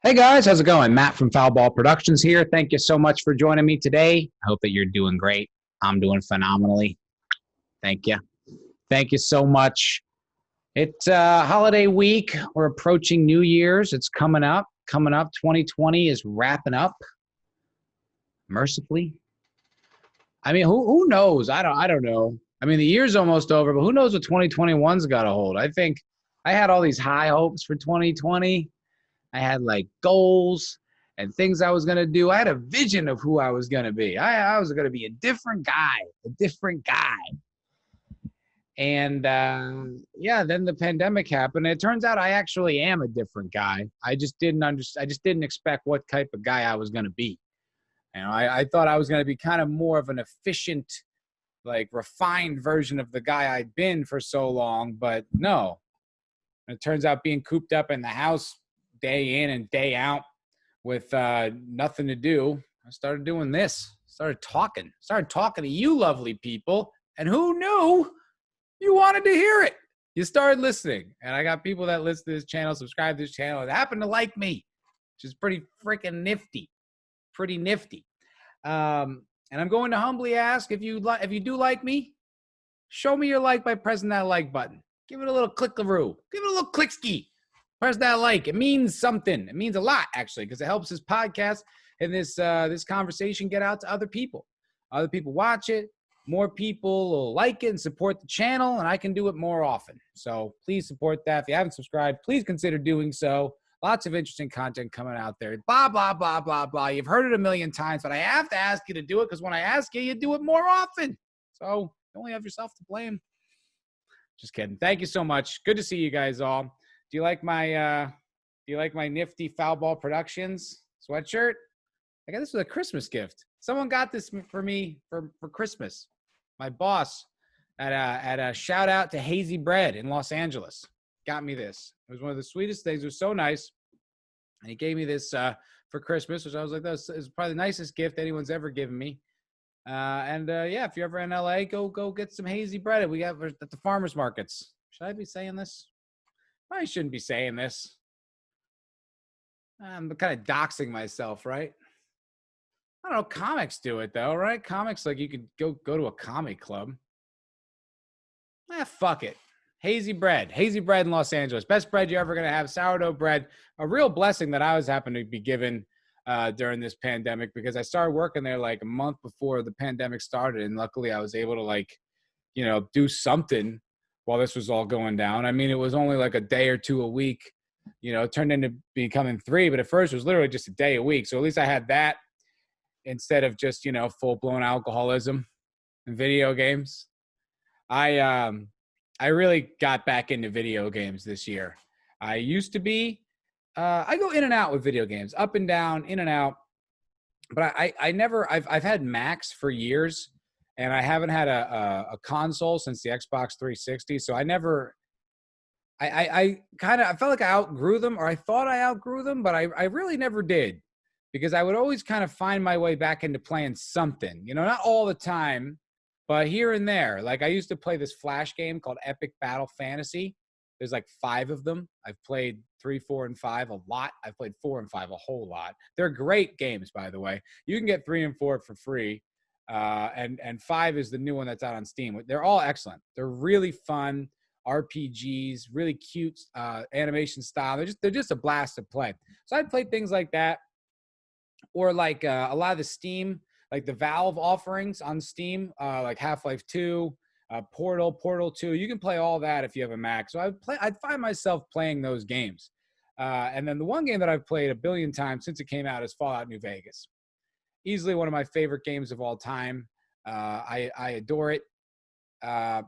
Hey guys, how's it going? Matt from Foulball Productions here. Thank you so much for joining me today. I hope that you're doing great. I'm doing phenomenally. Thank you. Thank you so much. It's holiday week. We're approaching New Year's. It's coming up. 2020 is wrapping up mercifully. I mean, who knows? I don't know. I mean, the year's almost over, but who knows what 2021's got to hold? I think I had all these high hopes for 2020. I had like goals and things I was going to do. I had a vision of who I was going to be. I was going to be a different guy. And yeah, then the pandemic happened. It turns out I actually am a different guy. I just didn't expect what type of guy I was going to be. You know, I thought I was going to be kind of more of an efficient, like refined version of the guy I'd been for so long, but no. It turns out being cooped up in the house day in and day out with nothing to do, I started doing this. Started talking to you lovely people. And who knew you wanted to hear it? You started listening. And I got people that listen to this channel, subscribe to this channel, and happen to like me, which is pretty freaking nifty. Pretty nifty. And I'm going to humbly ask, if you do like me, show me your like by pressing that like button. Give it a little click-a-roo. Give it a little click-ski. Press that like. It means something. It means a lot, actually, because it helps this podcast and this conversation get out to other people. Other people watch it. More people will like it and support the channel, and I can do it more often. So please support that. If you haven't subscribed, please consider doing so. Lots of interesting content coming out there. Blah, blah, blah, blah, blah. You've heard it a million times, but I have to ask you to do it because when I ask you, you do it more often. So you only have yourself to blame. Just kidding. Thank you so much. Good to see you guys all. Do you like my nifty Foulball Productions sweatshirt? I got this with a Christmas gift. Someone got this for me for Christmas. My boss at a shout out to Hazy Bread in Los Angeles got me this. It was one of the sweetest things. It was so nice. And he gave me this for Christmas, which I was like, this is probably the nicest gift anyone's ever given me. Yeah, if you're ever in LA, go get some Hazy Bread. We got at the farmers markets. Should I be saying this? I shouldn't be saying this. I'm kind of doxing myself, right? I don't know. Comics do it though, right? Comics, like you could go to a comic club. Fuck it. Hazy Bread in Los Angeles. Best bread you're ever going to have. Sourdough bread. A real blessing that I was happened to be given during this pandemic, because I started working there like a month before the pandemic started. And luckily I was able to do something while this was all going down. I mean, it was only like a day or two a week, it turned into becoming 3, but at first it was literally just a day a week. So at least I had that instead of just, full blown alcoholism and video games. I really got back into video games this year. I used to be, I go in and out with video games, up and down, in and out. But I've had Macs for years, and I haven't had a console since the Xbox 360. So I felt like I outgrew them, or I thought I outgrew them, but I really never did, because I would always kind of find my way back into playing something, not all the time, but here and there. Like I used to play this Flash game called Epic Battle Fantasy. There's like 5 of them. I've played 3, 4, and 5 a lot. I've played 4 and 5 a whole lot. They're great games, by the way. You can get 3 and 4 for free. And 5 is the new one that's out on Steam. They're all excellent. They're really fun RPGs, really cute animation style. They're just a blast to play. So I'd play things like that, or like a lot of the Steam, like the Valve offerings on Steam, like Half-Life 2, Portal 2. You can play all that if you have a Mac. So I'd find myself playing those games. And then the one game that I've played a billion times since it came out is Fallout New Vegas. Easily one of my favorite games of all time. I adore it.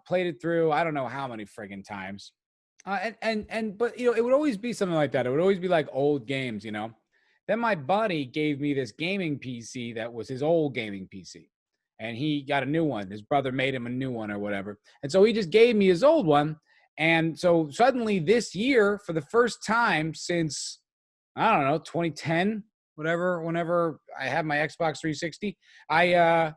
Played it through I don't know how many friggin' times. But it would always be something like that. It would always be like old games, Then my buddy gave me this gaming PC that was his old gaming PC. And he got a new one. His brother made him a new one or whatever. And so he just gave me his old one. And so suddenly this year, for the first time since, I don't know, 2010, whenever I had my Xbox 360, I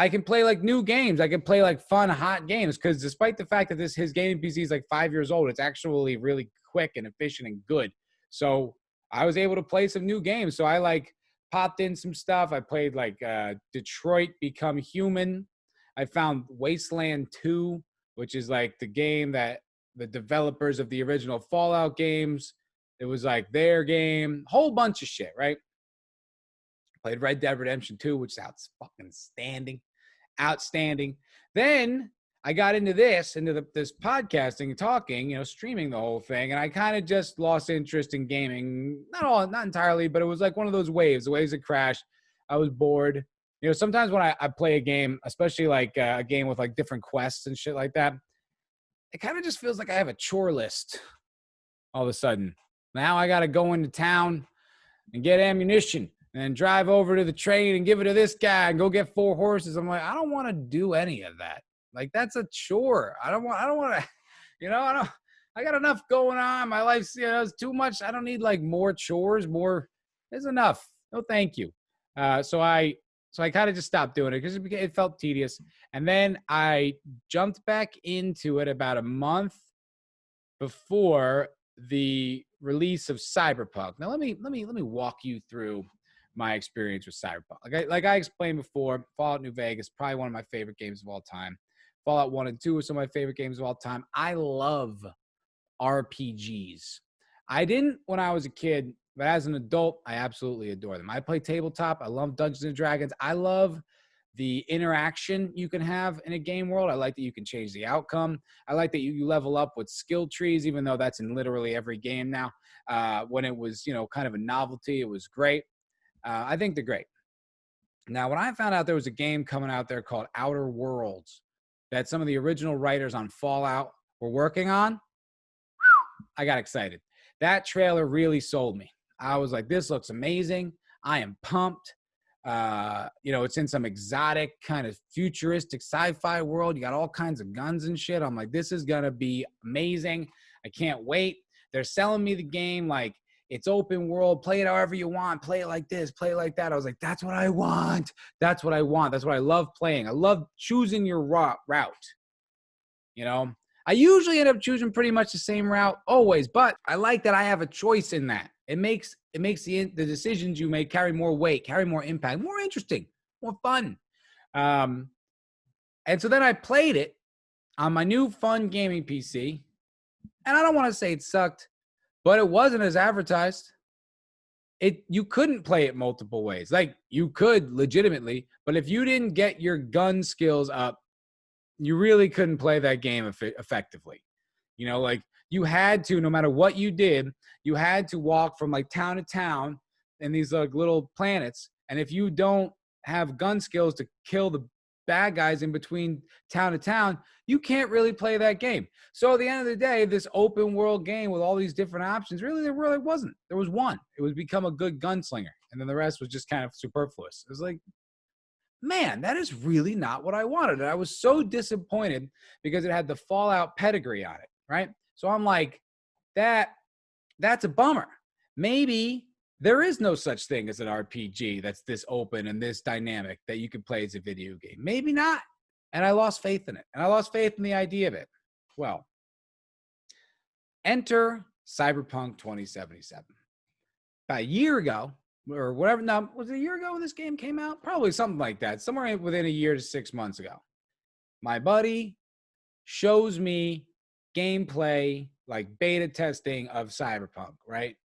can play like new games. I can play like fun, hot games, because despite the fact that his gaming PC is like 5 years old, it's actually really quick and efficient and good. So I was able to play some new games. So I like popped in some stuff. I played like Detroit Become Human. I found Wasteland 2, which is like the game that the developers of the original Fallout games, it was like their game, whole bunch of shit, right? Played Red Dead Redemption 2, which is outstanding. Then I got into this podcasting and talking, streaming the whole thing, and I kind of just lost interest in gaming. Not entirely, but it was like one of those waves, the waves that crashed. I was bored. Sometimes when I play a game, especially like a game with like different quests and shit like that, it kind of just feels like I have a chore list all of a sudden. Now I got to go into town and get ammunition and drive over to the train and give it to this guy and go get 4 horses. I'm like, I don't want to do any of that. Like, that's a chore. I don't want to, I got enough going on. My life's, it's too much. I don't need like more chores, there's enough. No, thank you. So I kind of just stopped doing it because it felt tedious. And then I jumped back into it about a month before the release of Cyberpunk. Now let me walk you through my experience with Cyberpunk. Like I explained before, Fallout New Vegas, probably one of my favorite games of all time. Fallout 1 and 2 are some of my favorite games of all time. I love RPGs. I didn't when I was a kid, but as an adult, I absolutely adore them. I play tabletop. I love Dungeons and Dragons. I love the interaction you can have in a game world. I like that you can change the outcome. I like that you level up with skill trees, even though that's in literally every game now. When it was, kind of a novelty, it was great. I think they're great. Now, when I found out there was a game coming out there called Outer Worlds that some of the original writers on Fallout were working on, I got excited. That trailer really sold me. I was like, this looks amazing. I am pumped. It's in some exotic kind of futuristic sci-fi world. You got all kinds of guns and shit. I'm like, this is going to be amazing. I can't wait. They're selling me the game like it's open world. Play it however you want. Play it like this. Play it like that. I was like, that's what I want. That's what I want. That's what I love playing. I love choosing your route. I usually end up choosing pretty much the same route always, but I like that I have a choice in that. It makes the decisions you make carry more weight, carry more impact, more interesting, more fun. And so then I played it on my new fun gaming PC, and I don't want to say it sucked, but it wasn't as advertised. You couldn't play it multiple ways. Like, you could legitimately, but if you didn't get your gun skills up, you really couldn't play that game effectively. Like, you had to, no matter what you did, you had to walk from like town to town in these like little planets. And if you don't have gun skills to kill the bad guys in between town to town, you can't really play that game. So at the end of the day, this open world game with all these different options, there really wasn't. There was one. It was become a good gunslinger. And then the rest was just kind of superfluous. It was like, man, that is really not what I wanted. And I was so disappointed because it had the Fallout pedigree on it, right? So I'm like, that's a bummer. Maybe there is no such thing as an RPG that's this open and this dynamic that you can play as a video game. Maybe not. And I lost faith in it. And I lost faith in the idea of it. Well, enter Cyberpunk 2077. About a year ago, or whatever. Now, was it a year ago when this game came out? Probably something like that. Somewhere within a year to 6 months ago. My buddy shows me gameplay, like beta testing of Cyberpunk, right?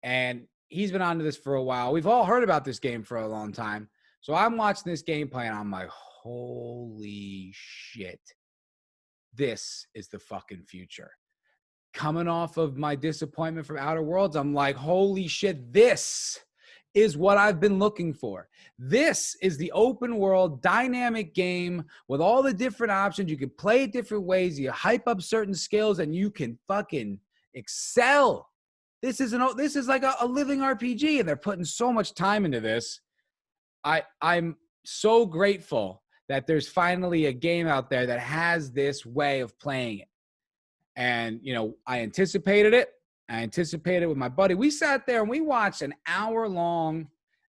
And he's been onto this for a while. We've all heard about this game for a long time. So I'm watching this gameplay and I'm like, holy shit. This is the fucking future. Coming off of my disappointment from Outer Worlds, I'm like, holy shit, this is what I've been looking for. This is the open world dynamic game with all the different options. You can play it different ways. You hype up certain skills and you can fucking excel. This is like a living RPG, and they're putting so much time into this. I'm so grateful that there's finally a game out there that has this way of playing it. And, I anticipated it. I anticipated with my buddy. We sat there and we watched an hour-long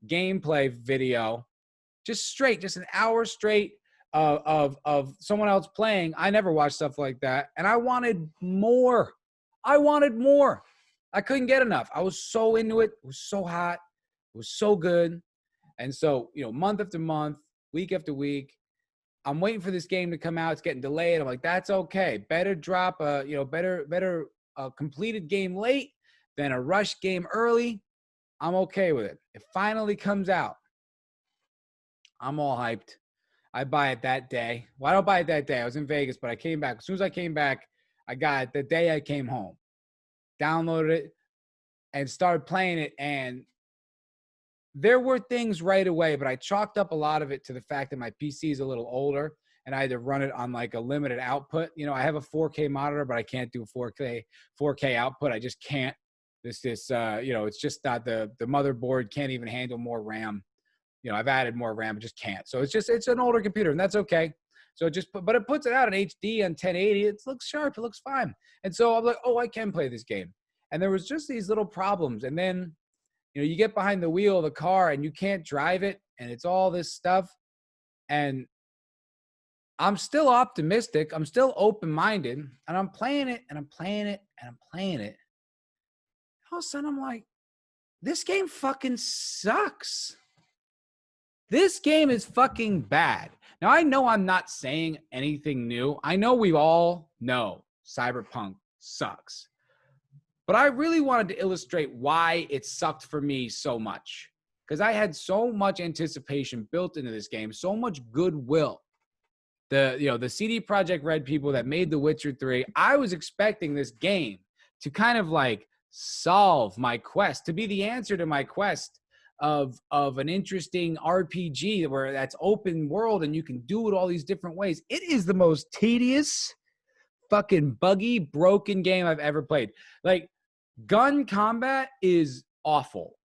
gameplay video, just an hour straight of someone else playing. I never watched stuff like that, and I wanted more. I couldn't get enough. I was so into it. It was so hot. It was so good. And so, month after month, week after week, I'm waiting for this game to come out. It's getting delayed. I'm like, that's okay. Better drop better a completed game late than a rush game early. I'm okay with it. It finally comes out. I'm all hyped. I buy it that day. Well, I don't buy it that day. I was in Vegas, but I came back. As soon as I came back, I got it the day I came home. Downloaded it and started playing it. And there were things right away, but I chalked up a lot of it to the fact that my PC is a little older and I had to run it on like a limited output. I have a 4K monitor, but I can't do 4K output. I just can't. It's just not the motherboard can't even handle more RAM. I've added more RAM, but just can't. So it's an older computer, and that's okay. So but it puts it out in HD on 1080. It looks sharp. It looks fine. And so I'm like, oh, I can play this game. And there was just these little problems. And then, you get behind the wheel of the car and you can't drive it, and it's all this stuff. And I'm still optimistic. I'm still open-minded, and I'm playing it, and I'm playing it, and I'm playing it. All of a sudden, I'm like, this game fucking sucks. This game is fucking bad. Now, I know I'm not saying anything new. I know we all know Cyberpunk sucks. But I really wanted to illustrate why it sucked for me so much. Because I had so much anticipation built into this game, so much goodwill. The CD Projekt Red people that made The Witcher 3, I was expecting this game to kind of like solve my quest, to be the answer to my quest of an interesting RPG where that's open world and you can do it all these different ways. It is the most tedious, fucking buggy, broken game I've ever played. Like, gun combat is awful.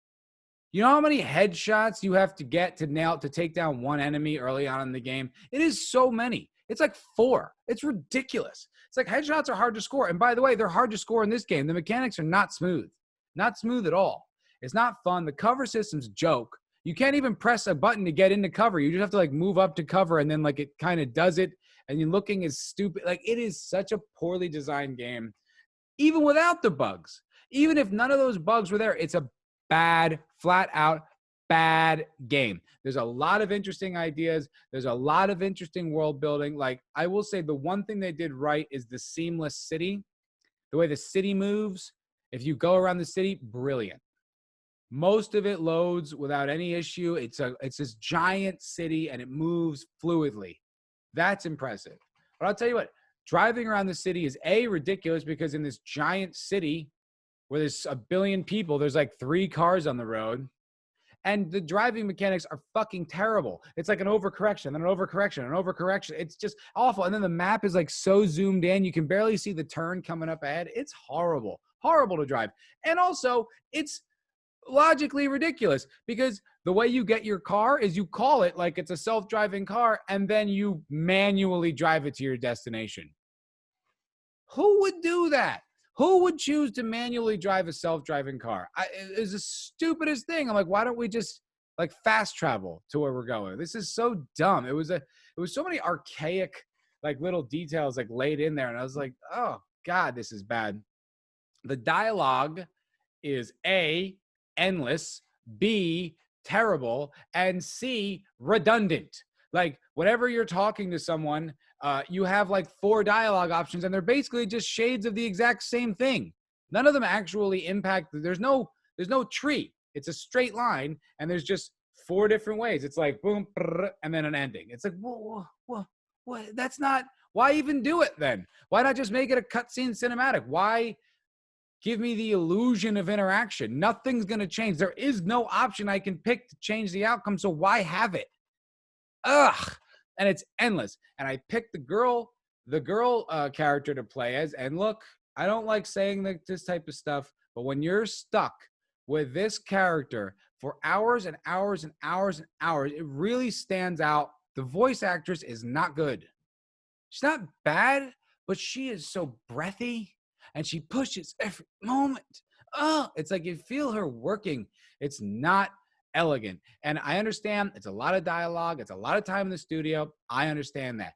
You know how many headshots you have to get to take down one enemy early on in the game? It is so many. It's like 4. It's ridiculous. It's like headshots are hard to score. And by the way, they're hard to score in this game. The mechanics are not smooth. Not smooth at all. It's not fun. The cover system's a joke. You can't even press a button to get into cover. You just have to like move up to cover, and then like it kind of does it, and you're looking as stupid. Like, it is such a poorly designed game, even without the bugs. Even if none of those bugs were there, it's a bad, flat out bad game. There's a lot of interesting ideas. There's a lot of interesting world building. Like, I will say the one thing they did right is the seamless city. The way the city moves, if you go around the city, brilliant. Most of it loads without any issue. It's this giant city and it moves fluidly. That's impressive. But I'll tell you what, driving around the city is ridiculous because in this giant city where there's a billion people, there's like 3 cars on the road. And the driving mechanics are fucking terrible. It's like an overcorrection, then an overcorrection, an overcorrection. It's just awful. And then the map is like so zoomed in, you can barely see the turn coming up ahead. It's horrible, horrible to drive. And also, it's logically ridiculous because the way you get your car is you call it like it's a self-driving car and then you manually drive it to your destination. Who would do that? Who would choose to manually drive a self-driving car? It's the stupidest thing. I'm like, why don't we just like fast travel to where we're going? This is so dumb. It was so many archaic like little details like laid in there, and I was like, oh God, this is bad. The dialogue is A, endless, B, terrible, and C, redundant. Like, whenever you're talking to someone, you have like 4 dialogue options, and they're basically just shades of the exact same thing. None of them actually impact. There's no tree. It's a straight line, and there's just 4 different ways. It's like boom, and then an ending. It's like, what? That's not. Why even do it then? Why not just make it a cutscene cinematic? Why give me the illusion of interaction? Nothing's gonna change. There is no option I can pick to change the outcome. So why have it? Ugh. And it's endless. And I picked the girl character to play as. And look, I don't like saying this type of stuff, but when you're stuck with this character for hours and hours and hours and hours, it really stands out. The voice actress is not good. She's not bad, but she is so breathy and she pushes every moment. Oh, it's like you feel her working. It's not elegant. And I understand it's a lot of dialogue. It's a lot of time in the studio. I understand that.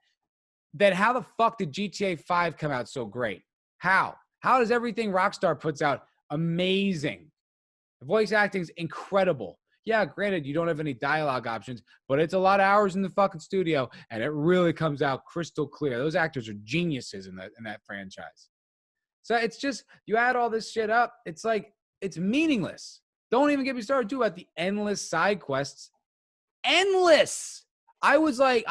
Then how the fuck did GTA 5 come out so great? How does everything Rockstar puts out amazing. The voice acting's incredible. Yeah, granted, you don't have any dialogue options, but it's a lot of hours in the fucking studio, and it really comes out crystal clear. Those actors are geniuses in that franchise. So it's just, you add all this shit up, it's like, it's meaningless. Don't even get me started, too, about the endless side quests. Endless! I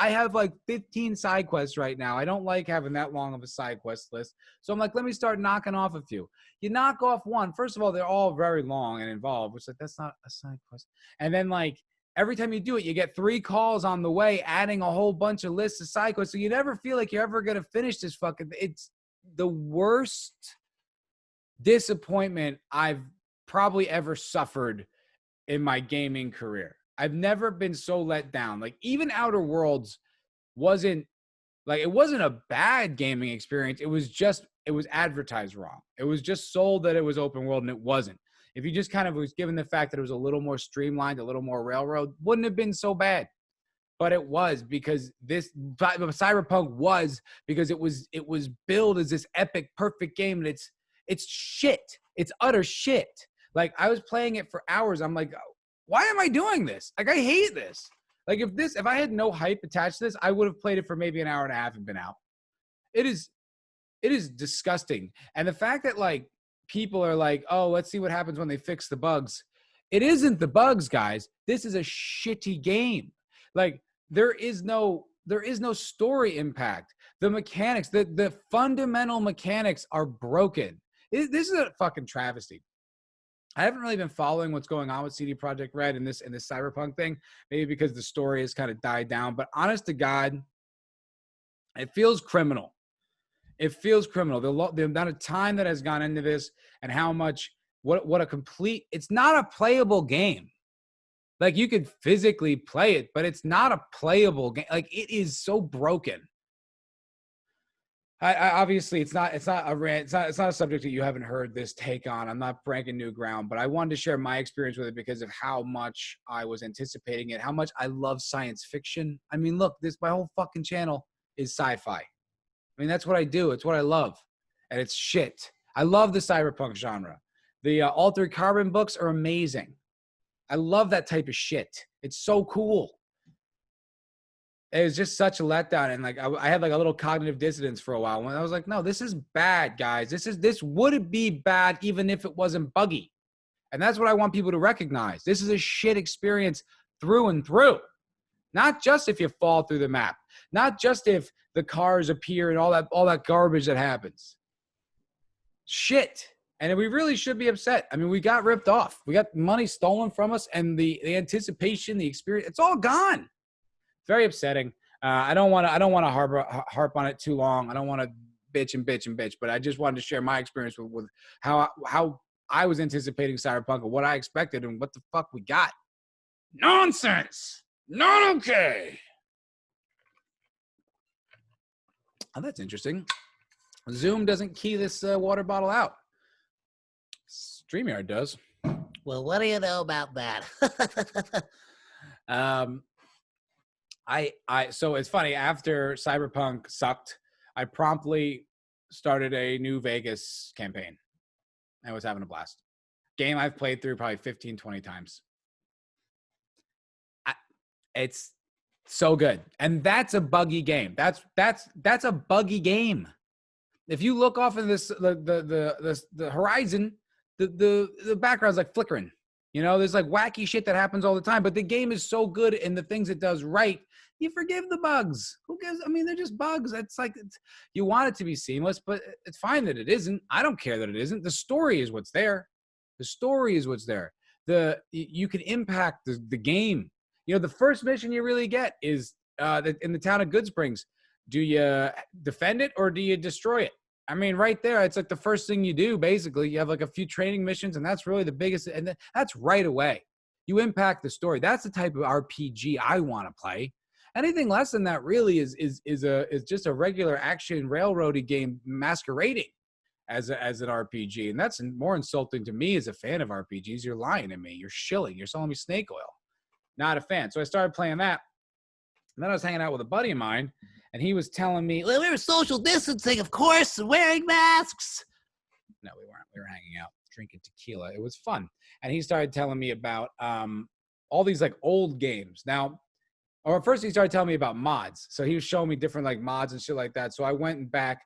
have like 15 side quests right now. I don't like having that long of a side quest list. So I'm like, let me start knocking off a few. You knock off one. First of all, they're all very long and involved, which like, that's not a side quest. And then like every time you do it, you get 3 calls on the way, adding a whole bunch of lists of side quests. So you never feel like you're ever going to finish this fucking, it's the worst disappointment I've probably ever suffered in my gaming career. I've never been so let down. Like even Outer Worlds wasn't a bad gaming experience. It was advertised wrong. It was just sold that it was open world and it wasn't. If you just kind of was given the fact that it was a little more streamlined, a little more railroad, wouldn't have been so bad. But it was, because Cyberpunk was, because it was billed as this epic, perfect game, and it's shit. It's utter shit. Like I was playing it for hours. I'm like, why am I doing this? Like, I hate this. Like, if I had no hype attached to this, I would have played it for maybe an hour and a half and been out. It is disgusting. And the fact that, like, people are like, oh, let's see what happens when they fix the bugs. It isn't the bugs, guys. This is a shitty game. Like, there is no story impact. The mechanics, the fundamental mechanics are broken. This is a fucking travesty. I haven't really been following what's going on with CD Projekt Red and this Cyberpunk thing, maybe because the story has kind of died down. But honest to God, it feels criminal. It feels criminal. The amount of time that has gone into this and how much, what a complete, it's not a playable game. Like you could physically play it, but it's not a playable game. Like it is so broken. I obviously it's not a subject that you haven't heard this take on. I'm not breaking new ground, but I wanted to share my experience with it because of how much I was anticipating it, how much I love science fiction. I mean, look, my whole fucking channel is sci-fi. I mean, that's what I do. It's what I love, and it's shit. I love the cyberpunk genre. The Altered Carbon books are amazing. I love that type of shit. It's so cool. It was just such a letdown, and like I had like a little cognitive dissonance for a while when I was like, no, this is bad, guys. This would be bad even if it wasn't buggy. And that's what I want people to recognize. This is a shit experience through and through. Not just if you fall through the map, not just if the cars appear and all that garbage that happens. Shit. And we really should be upset. I mean, we got ripped off. We got money stolen from us, and the anticipation, the experience, it's all gone. Very upsetting. I don't want to harp on it too long. I don't want to bitch, but I just wanted to share my experience with how I was anticipating Cyberpunk and what I expected and what the fuck we got. Nonsense. Not okay. Oh, that's interesting. Zoom doesn't key this water bottle out. StreamYard does. Well, what do you know about that? So it's funny, after Cyberpunk sucked, I promptly started a New Vegas campaign. I was having a blast. Game I've played through probably 15, 20 times. It's so good. And that's a buggy game. That's a buggy game. If you look off in this the horizon, the background's like flickering. You know, there's like wacky shit that happens all the time, but the game is so good and the things it does right, you forgive the bugs. Who gives? I mean, they're just bugs. You want it to be seamless, but it's fine that it isn't. I don't care that it isn't. The story is what's there. The story is what's there. You can impact the game. You know, the first mission you really get is in the town of Good Springs. Do you defend it or do you destroy it? I mean, right there, it's like the first thing you do, basically. You have like a few training missions, and that's really the biggest, and that's right away. You impact the story. That's the type of RPG I want to play. Anything less than that really is just a regular action railroady game masquerading as an RPG. And that's more insulting to me as a fan of RPGs. You're lying to me. You're shilling. You're selling me snake oil. Not a fan. So I started playing that. And then I was hanging out with a buddy of mine, and he was telling me, well, we were social distancing, of course, and wearing masks. No, we weren't. We were hanging out. drinking tequila. It was fun. And he started telling me about all these like old games. Now, or first he started telling me about mods. So he was showing me different like mods and shit like that. So I went back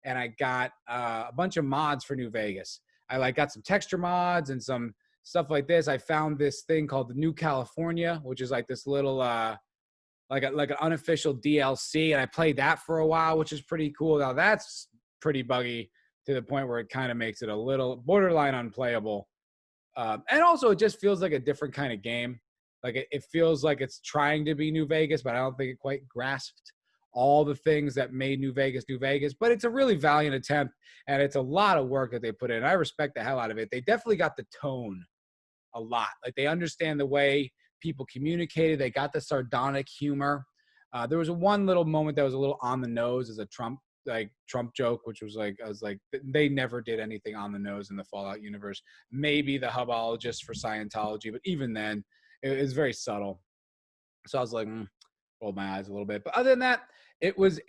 and I got a bunch of mods for New Vegas. I like got some texture mods and some stuff like this. I found this thing called the New California, which is like this little like an unofficial DLC, and I played that for a while, which is pretty cool. Now that's pretty buggy to the point where it kind of makes it a little borderline unplayable, and also it just feels like a different kind of game. Like it feels like it's trying to be New Vegas, but I don't think it quite grasped all the things that made New Vegas New Vegas. But it's a really valiant attempt, and it's a lot of work that they put in. I respect the hell out of it. They definitely got the tone a lot. Like they understand the way people communicated. They got the sardonic humor. There was one little moment that was a little on the nose as a Trump joke, which was like, I was like, they never did anything on the nose in the Fallout universe. Maybe the Hubologist for Scientology, but even then it was very subtle. So I was like, rolled my eyes a little bit. But other than that, it was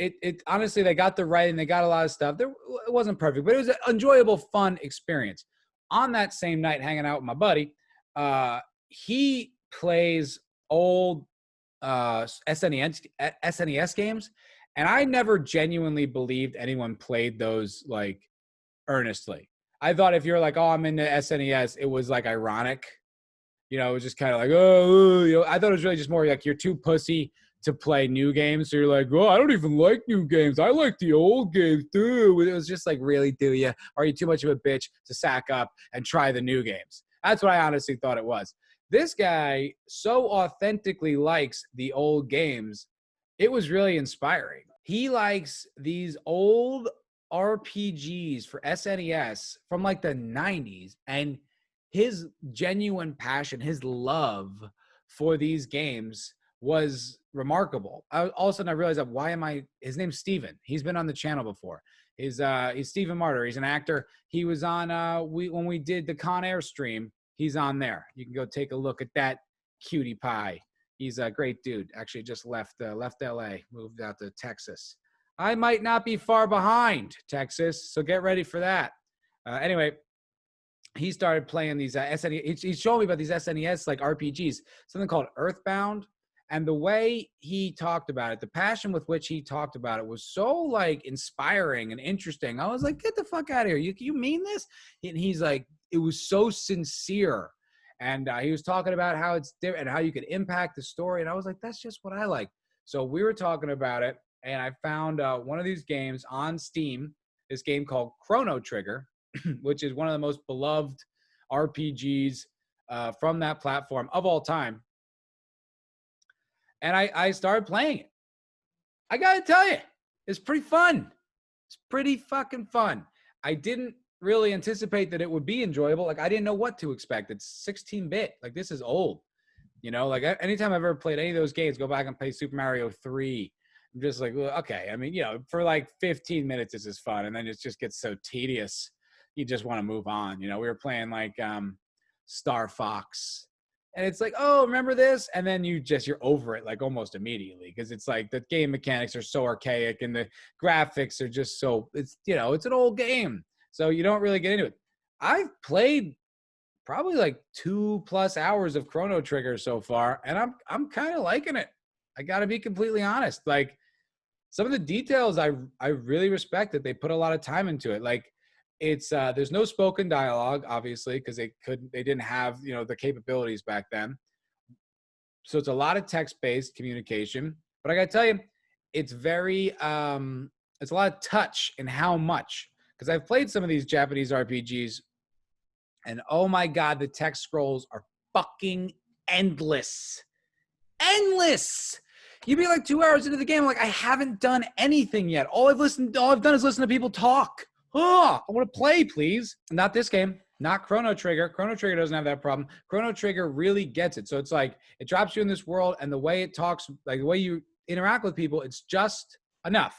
honestly, they got the writing, they got a lot of stuff. It wasn't perfect, but it was an enjoyable, fun experience. On that same night, hanging out with my buddy, he plays old SNES games, and I never genuinely believed anyone played those like earnestly. I thought if you're like, oh, I'm into SNES, it was like ironic. You know, it was just kind of like, oh, you know, I thought it was really just more like you're too pussy to play new games. So you're like, oh, I don't even like new games. I like the old games too. It was just like, really, do you? Are you too much of a bitch to sack up and try the new games? That's what I honestly thought it was. This guy so authentically likes the old games. It was really inspiring. He likes these old RPGs for SNES from like the 90s, and his genuine passion, his love for these games was remarkable. All of a sudden I realized that his name's Steven. He's been on the channel before. He's Steven Martyr. He's an actor. He was on when we did the Con Air stream, he's on there. You can go take a look at that cutie pie. He's a great dude. Actually just left LA, moved out to Texas. I might not be far behind, Texas, so get ready for that. Anyway, he started playing these SNES. He's showing me about these SNES like RPGs, something called Earthbound. And the way he talked about it, the passion with which he talked about it was so like inspiring and interesting. I was like, get the fuck out of here. You mean this? And he's like, it was so sincere. And he was talking about how it's different and how you could impact the story. And I was like, that's just what I like. So we were talking about it, and I found one of these games on Steam, this game called Chrono Trigger, which is one of the most beloved RPGs from that platform of all time. And I started playing it. I got to tell you, it's pretty fun. It's pretty fucking fun. I didn't really anticipate that it would be enjoyable. Like, I didn't know what to expect. It's 16-bit. Like, this is old. You know, like anytime I've ever played any of those games, go back and play Super Mario 3. I'm just like, well, okay. I mean, you know, for like 15 minutes, this is fun. And then it just gets so tedious. You just want to move on. You know, we were playing like Star Fox. And it's like, oh, remember this? And then you're over it like almost immediately, because it's like the game mechanics are so archaic and the graphics are just so, it's, you know, it's an old game. So you don't really get into it. I've played probably like 2+ hours of Chrono Trigger so far, and I'm kind of liking it. I got to be completely honest. Like, some of the details I really respect that they put a lot of time into it. Like, it's there's no spoken dialogue, obviously, because they didn't have, you know, the capabilities back then. So it's a lot of text-based communication. But I got to tell you, it's very it's a lot of touch in how much, because I've played some of these Japanese RPGs, and oh my God, the text scrolls are fucking endless. Endless. You'd be like 2 hours into the game, like, I haven't done anything yet. All I've done is listen to people talk. Oh, I want to play, please. Not this game. Not Chrono Trigger. Chrono Trigger doesn't have that problem. Chrono Trigger really gets it. So it's like, it drops you in this world, and the way it talks, like the way you interact with people, it's just enough.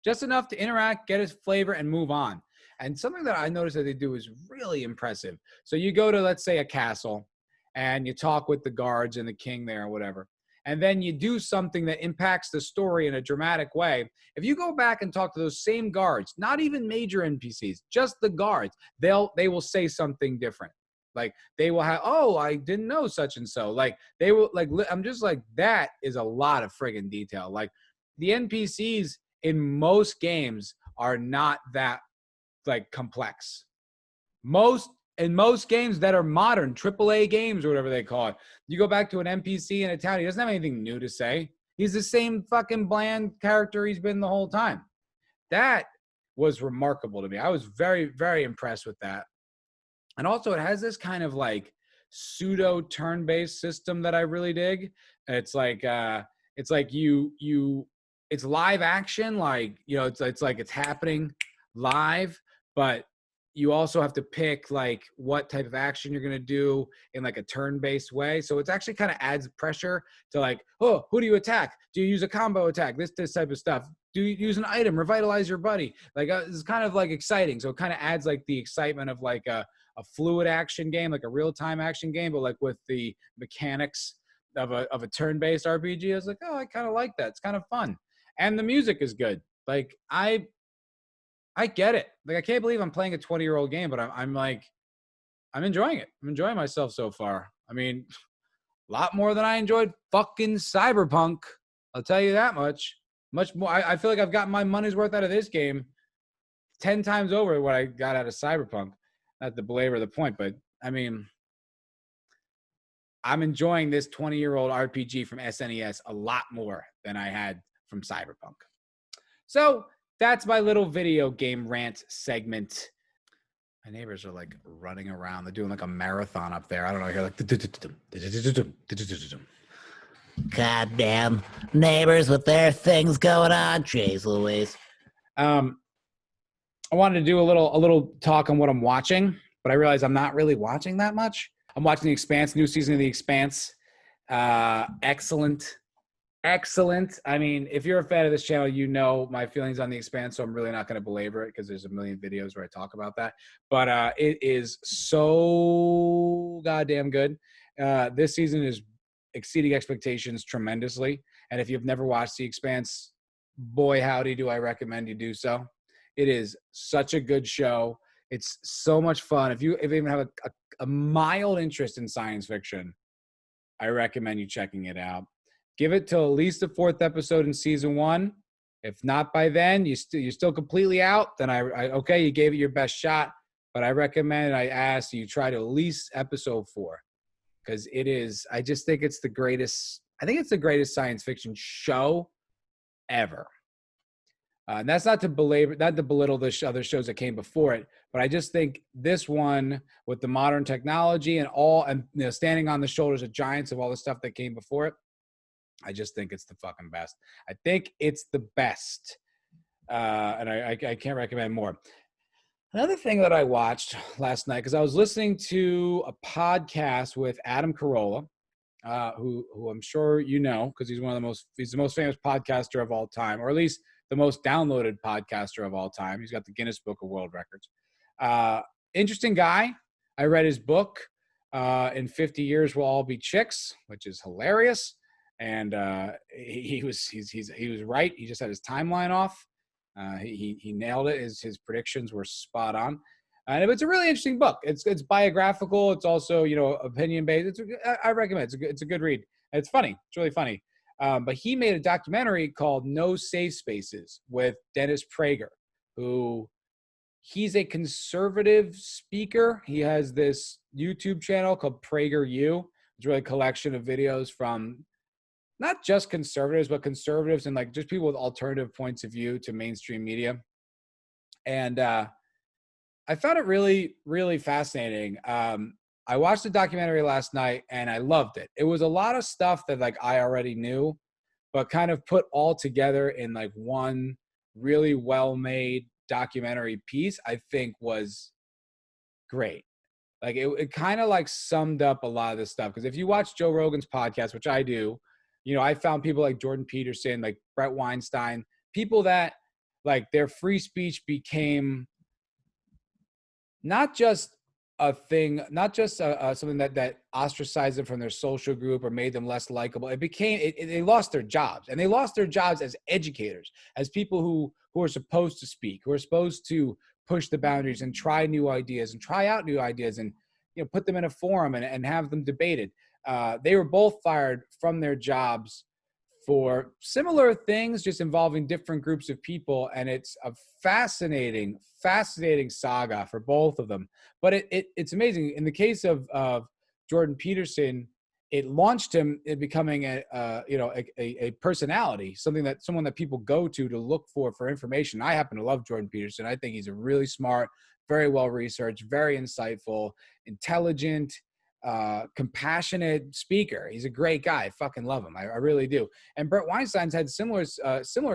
Just enough to interact, get its flavor, and move on. And something that I noticed that they do is really impressive. So you go to, let's say, a castle, and you talk with the guards and the king there or whatever. and then you do something that impacts the story in a dramatic way, if you go back and talk to those same guards, not even major NPCs, just the guards, they will say something different. Like they will have, oh, I didn't know such and so. Like they will, like, I'm just like, that is a lot of friggin' detail. Like the NPCs in most games are not that like complex. In most games that are modern, AAA games or whatever they call it, you go back to an NPC in a town, he doesn't have anything new to say. He's the same fucking bland character he's been the whole time. That was remarkable to me. I was very, very impressed with that. And also it has this kind of like pseudo turn-based system that I really dig. It's like it's live action, like, you know, it's like it's happening live, but you also have to pick like what type of action you're going to do in like a turn-based way. So it's actually kind of adds pressure to like, oh, who do you attack? Do you use a combo attack? This type of stuff. Do you use an item, revitalize your buddy? Like it's kind of like exciting. So it kind of adds like the excitement of like a fluid action game, like a real-time action game, but like with the mechanics of a turn-based RPG. I was like, oh, I kind of like that. It's kind of fun. And the music is good. Like I get it. Like I can't believe I'm playing a 20-year-old game, but I'm like, I'm enjoying it. I'm enjoying myself so far. I mean, a lot more than I enjoyed fucking Cyberpunk. I'll tell you that much. Much more. I feel like I've gotten my money's worth out of this game 10 times over what I got out of Cyberpunk. Not to belabor the point, but I mean, I'm enjoying this 20-year-old RPG from SNES a lot more than I had from Cyberpunk. So that's my little video game rant segment. My neighbors are like running around. They're doing like a marathon up there. I don't know. I hear like. Goddamn neighbors with their things going on. Jeez Louise. I wanted to do a little talk on what I'm watching, but I realize I'm not really watching that much. I'm watching The Expanse, new season of The Expanse. Excellent. I mean, if you're a fan of this channel, you know my feelings on The Expanse, so I'm really not going to belabor it because there's a million videos where I talk about that. But it is so goddamn good. This season is exceeding expectations tremendously. And if you've never watched The Expanse, boy, howdy, do I recommend you do so. It is such a good show. It's so much fun. If you even have a mild interest in science fiction, I recommend you checking it out. Give it till at least the 4th episode in season 1. If not by then, you're still completely out, then okay, you gave it your best shot. But I recommend, I ask you try to at least episode 4. Because it is, I just think it's the greatest, I think it's the greatest science fiction show ever. And that's not to belittle the other shows that came before it, but I just think this one with the modern technology and you know, standing on the shoulders of giants of all the stuff that came before it, I just think it's the fucking best. I think it's the best, and I can't recommend more. Another thing that I watched last night, because I was listening to a podcast with Adam Carolla, who I'm sure you know, because he's the most famous podcaster of all time, or at least the most downloaded podcaster of all time. He's got the Guinness Book of World Records. Interesting guy. I read his book, In 50 Years We'll All Be Chicks, which is hilarious. And he was right. He just had his timeline off. He nailed it. His predictions were spot on. And it's a really interesting book. It's biographical. It's also, you know, opinion based. I recommend it. It's a good read. It's funny. It's really funny. But he made a documentary called No Safe Spaces with Dennis Prager, who he's a conservative speaker. He has this YouTube channel called PragerU. It's really a collection of videos from not just conservatives, but conservatives and like just people with alternative points of view to mainstream media. And I found it really, really fascinating. I watched the documentary last night and I loved it. It was a lot of stuff that like I already knew, but kind of put all together in like one really well-made documentary piece, I think was great. Like it kind of like summed up a lot of this stuff. Because if you watch Joe Rogan's podcast, which I do, you know, I found people like Jordan Peterson, like Brett Weinstein, people that like their free speech became not just a thing, not just something that ostracized them from their social group or made them less likable. It became, they lost their jobs, and they lost their jobs as educators, as people who are supposed to speak, who are supposed to push the boundaries and try new ideas and try out new ideas and, you know, put them in a forum and have them debated. They were both fired from their jobs for similar things, just involving different groups of people. And it's a fascinating saga for both of them. But it's amazing. In the case of Jordan Peterson, it launched him in becoming a personality, someone that people go to look for information. I happen to love Jordan Peterson. I think he's a really smart, very well researched, very insightful, intelligent, compassionate speaker. He's a great guy. I fucking love him. I really do. And Bert Weinstein's had similar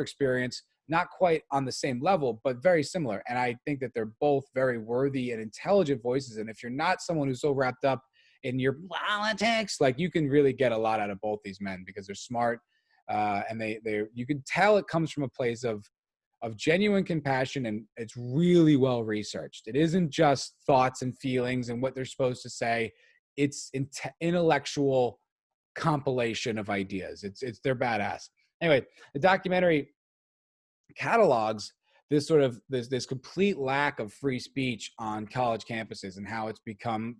experience, not quite on the same level, but very similar. And I think that they're both very worthy and intelligent voices. And if you're not someone who's so wrapped up in your politics, like, you can really get a lot out of both these men because they're smart. And you can tell it comes from a place of genuine compassion, and it's really well researched. It isn't just thoughts and feelings and what they're supposed to say. It's intellectual compilation of ideas. They're badass. Anyway, the documentary catalogs this sort of this complete lack of free speech on college campuses and how it's become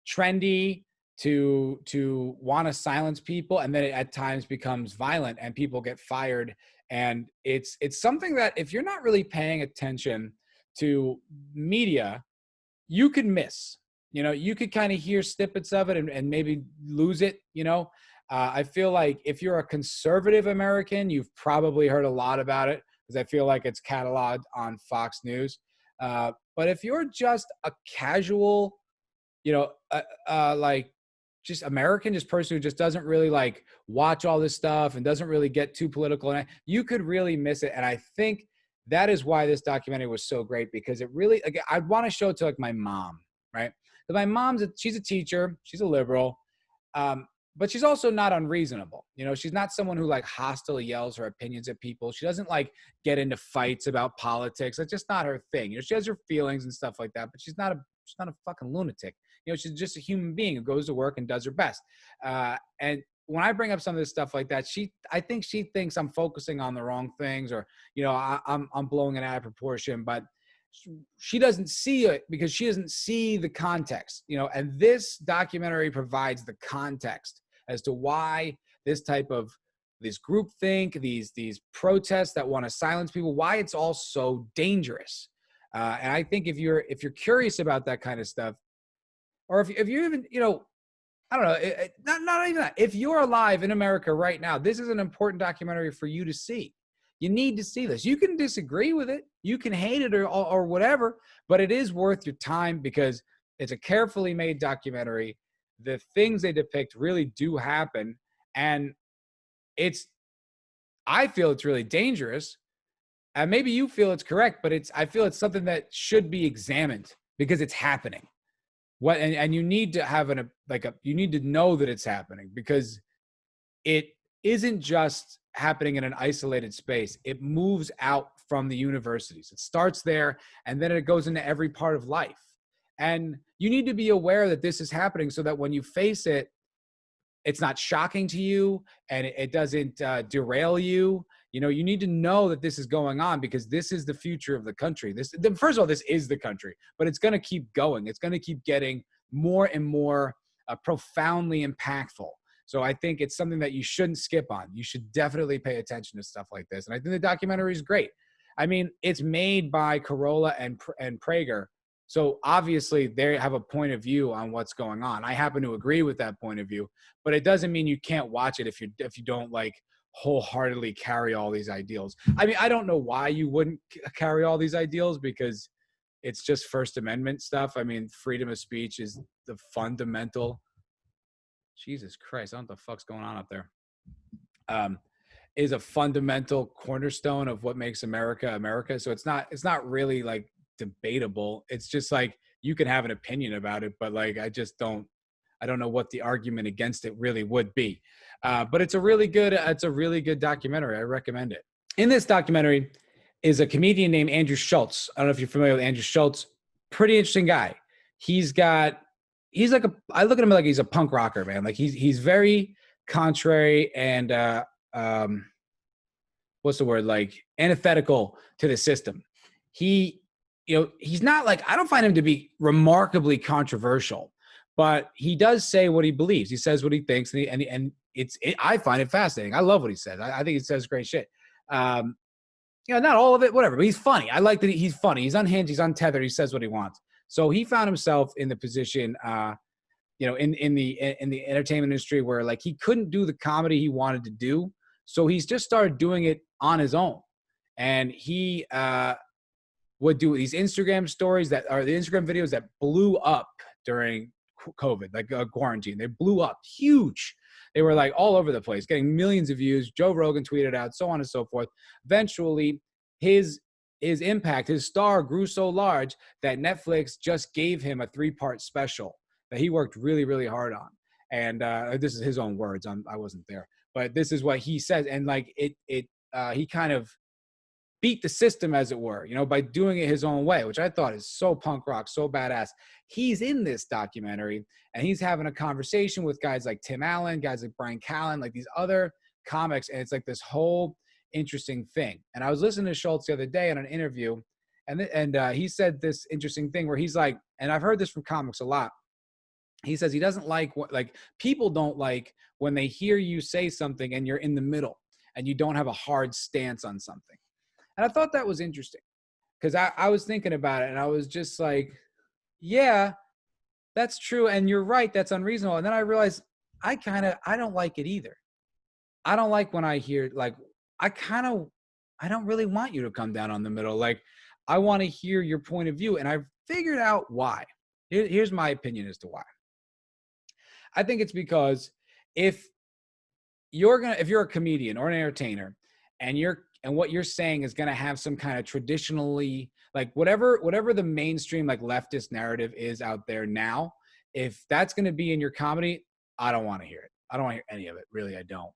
trendy to want to silence people, and then it at times becomes violent and people get fired. And it's something that, if you're not really paying attention to media, you could miss. You know, you could kind of hear snippets of it and maybe lose it, you know. I feel like if you're a conservative American, you've probably heard a lot about it, because I feel like it's cataloged on Fox News. But if you're just a casual, you know, like just American, just person who just doesn't really like watch all this stuff and doesn't really get too political, and you could really miss it. And I think that is why this documentary was so great, because it really, like, I'd want to show it to like my mom, right? But my mom's she's a teacher, she's a liberal, but she's also not unreasonable. You know, she's not someone who like hostile yells her opinions at people. She doesn't like get into fights about politics. That's just not her thing. You know, she has her feelings and stuff like that, but she's not a fucking lunatic. You know, she's just a human being who goes to work and does her best. And when I bring up some of this stuff like that, I think she thinks I'm focusing on the wrong things, or, you know, I'm blowing it out of proportion, but she doesn't see it because she doesn't see the context, you know. And this documentary provides the context as to why this type of groupthink, these protests that want to silence people, why it's all so dangerous. And I think if you're curious about that kind of stuff, or if you even, you know, I don't know, not even that. If you're alive in America right now, this is an important documentary for you to see. You need to see this. You can disagree with it, you can hate it or whatever, but it is worth your time because it's a carefully made documentary. The things they depict really do happen, and I feel it's really dangerous. And maybe you feel it's correct, but I feel it's something that should be examined because it's happening. And you need to have you need to know that it's happening, because it isn't just happening in an isolated space. It moves out from the universities. It starts there, and then it goes into every part of life. And you need to be aware that this is happening so that when you face it, it's not shocking to you, and it doesn't derail you. You know, you need to know that this is going on, because this is the future of the country. First of all, this is the country, but it's going to keep going. It's going to keep getting more and more profoundly impactful. So I think it's something that you shouldn't skip on. You should definitely pay attention to stuff like this. And I think the documentary is great. I mean, it's made by Carolla and Prager. So obviously they have a point of view on what's going on. I happen to agree with that point of view, but it doesn't mean you can't watch it if you don't like wholeheartedly carry all these ideals. I mean, I don't know why you wouldn't carry all these ideals, because it's just First Amendment stuff. I mean, freedom of speech is the fundamental. Jesus Christ, I don't know what the fuck's going on up there. Is a fundamental cornerstone of what makes America America. So it's not really like debatable. It's just like you can have an opinion about it, but like I don't know what the argument against it really would be. But it's a really good documentary. I recommend it. In this documentary is a comedian named Andrew Schulz. I don't know if you're familiar with Andrew Schulz. Pretty interesting guy. he's like I look at him like he's a punk rocker, man. Like he's very contrary and what's the word, like antithetical to the system. He, he's not like, I don't find him to be remarkably controversial, but he does say what he believes. He says what he thinks, and I find it fascinating. I love what he says. I think he says great shit. Not all of it, whatever, but he's funny. I like that he's funny. He's unhinged. He's untethered. He says what he wants. So he found himself in the position, in the entertainment industry where like he couldn't do the comedy he wanted to do. So he's just started doing it on his own. And he would do these Instagram stories that are the Instagram videos that blew up during COVID, like quarantine. They blew up huge. They were like all over the place, getting millions of views. Joe Rogan tweeted out, so on and so forth. Eventually, his impact, his star grew so large that Netflix just gave him a 3-part special that he worked really, really hard on. And this is his own words. I wasn't there. But this is what he says. And like he kind of beat the system, as it were, by doing it his own way, which I thought is so punk rock, so badass. He's in this documentary and he's having a conversation with guys like Tim Allen, guys like Brian Callen, like these other comics. And it's like this whole interesting thing. And I was listening to Schulz the other day in an interview, and he said this interesting thing where he's like, and I've heard this from comics a lot. He says he doesn't like people don't like when they hear you say something and you're in the middle and you don't have a hard stance on something. And I thought that was interesting because I was thinking about it and I was just like, yeah, that's true. And you're right. That's unreasonable. And then I realized I don't like it either. I don't like when I hear like, I don't really want you to come down on the middle. Like I want to hear your point of view. And I've figured out why. Here's my opinion as to why. I think it's because if you're a comedian or an entertainer and what you're saying is going to have some kind of traditionally, like whatever the mainstream like leftist narrative is out there now, if that's going to be in your comedy, I don't want to hear it. I don't want to hear any of it. Really, I don't.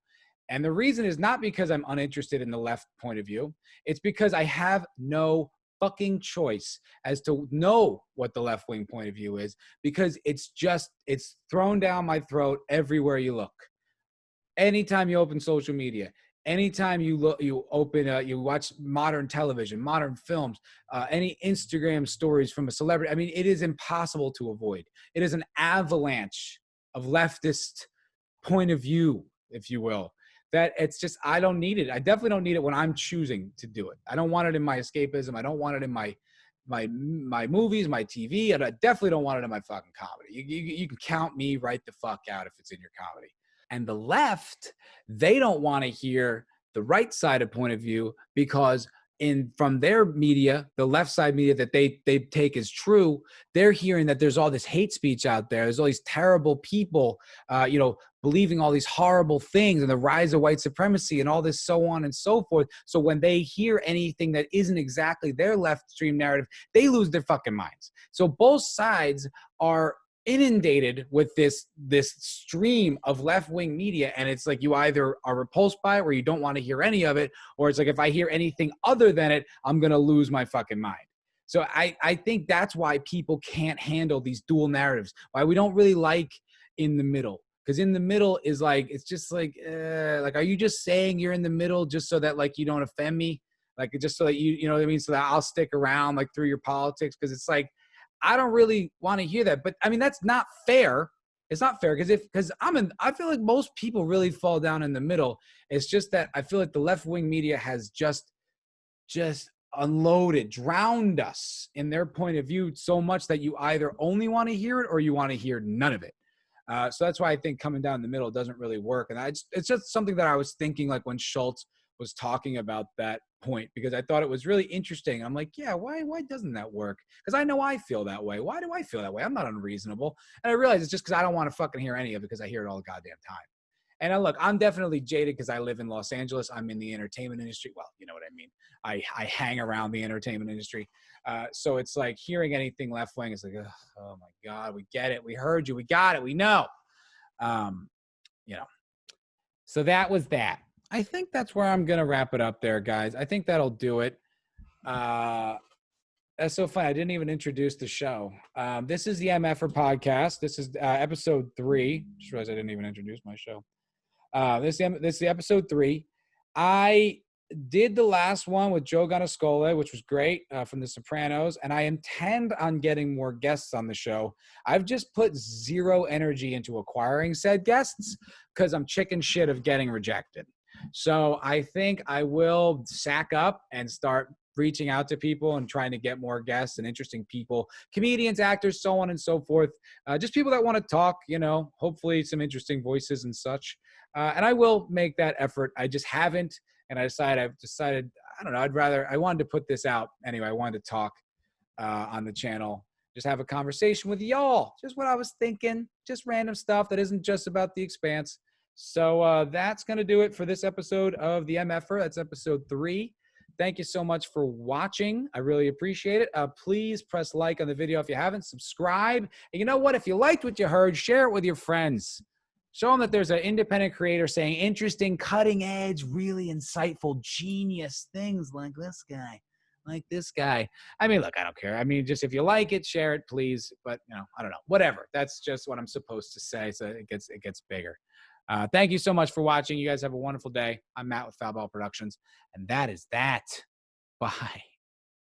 And the reason is not because I'm uninterested in the left point of view. It's because I have no fucking choice as to know what the left wing point of view is, because it's thrown down my throat everywhere you look. Anytime you open social media, anytime you watch modern television, modern films, any Instagram stories from a celebrity, I mean, it is impossible to avoid. It is an avalanche of leftist point of view, if you will, that it's just, I don't need it. I definitely don't need it when I'm choosing to do it. I don't want it in my escapism. I don't want it in my movies, my TV, and I definitely don't want it in my fucking comedy. You can count me right the fuck out if it's in your comedy. And the left, they don't want to hear the right side of point of view because from their media, the left side media that they take as true, they're hearing that there's all this hate speech out there. There's all these terrible people, believing all these horrible things and the rise of white supremacy and all this, so on and so forth. So when they hear anything that isn't exactly their left stream narrative, they lose their fucking minds. So both sides are inundated with this stream of left-wing media, and it's like you either are repulsed by it or you don't want to hear any of it, or it's like if I hear anything other than it, I'm gonna lose my fucking mind. So I think that's why people can't handle these dual narratives, why we don't really like in the middle, because in the middle is like, it's just like are you just saying you're in the middle just so that like you don't offend me, like just so that you know what I mean, so that I'll stick around like through your politics? Because it's like, I don't really want to hear that. But I mean, that's not fair. It's not fair because I feel like most people really fall down in the middle. It's just that I feel like the left-wing media has just unloaded, drowned us in their point of view so much that you either only want to hear it or you want to hear none of it. So that's why I think coming down the middle doesn't really work. And it's just something that I was thinking like when Schulz was talking about that point, because I thought it was really interesting. I'm like, yeah, why doesn't that work? Because I know I feel that way. Why do I feel that way? I'm not unreasonable. And I realize it's just because I don't want to fucking hear any of it because I hear it all the goddamn time. And look, I'm definitely jaded because I live in Los Angeles. I'm in the entertainment industry. Well, you know what I mean. I hang around the entertainment industry. So it's like hearing anything left wing is like, oh my God, we get it. We heard you. We got it. We know. So that was that. I think that's where I'm going to wrap it up there, guys. I think that'll do it. That's so funny. I didn't even introduce the show. This is the MFer podcast. This is episode 3. Just realized I didn't even introduce my show. This is the episode 3. I did the last one with Joe Gonascola, which was great, from The Sopranos, and I intend on getting more guests on the show. I've just put zero energy into acquiring said guests because I'm chicken shit of getting rejected. So I think I will sack up and start reaching out to people and trying to get more guests and interesting people, comedians, actors, so on and so forth. Just people that want to talk, hopefully some interesting voices and such. And I will make that effort. I just haven't. And I've decided, I don't know, I wanted to put this out. Anyway, I wanted to talk on the channel, just have a conversation with y'all. Just what I was thinking, just random stuff that isn't just about The Expanse. So that's going to do it for this episode of the MFer. That's episode 3. Thank you so much for watching. I really appreciate it. Please press like on the video if you haven't. Subscribe. And you know what? If you liked what you heard, share it with your friends. Show them that there's an independent creator saying interesting, cutting edge, really insightful, genius things like this guy. I mean, look, I don't care. I mean, just if you like it, share it, please. But, I don't know. Whatever. That's just what I'm supposed to say. So it gets bigger. Thank you so much for watching. You guys have a wonderful day. I'm Matt with Foulball Productions, and that is that. Bye.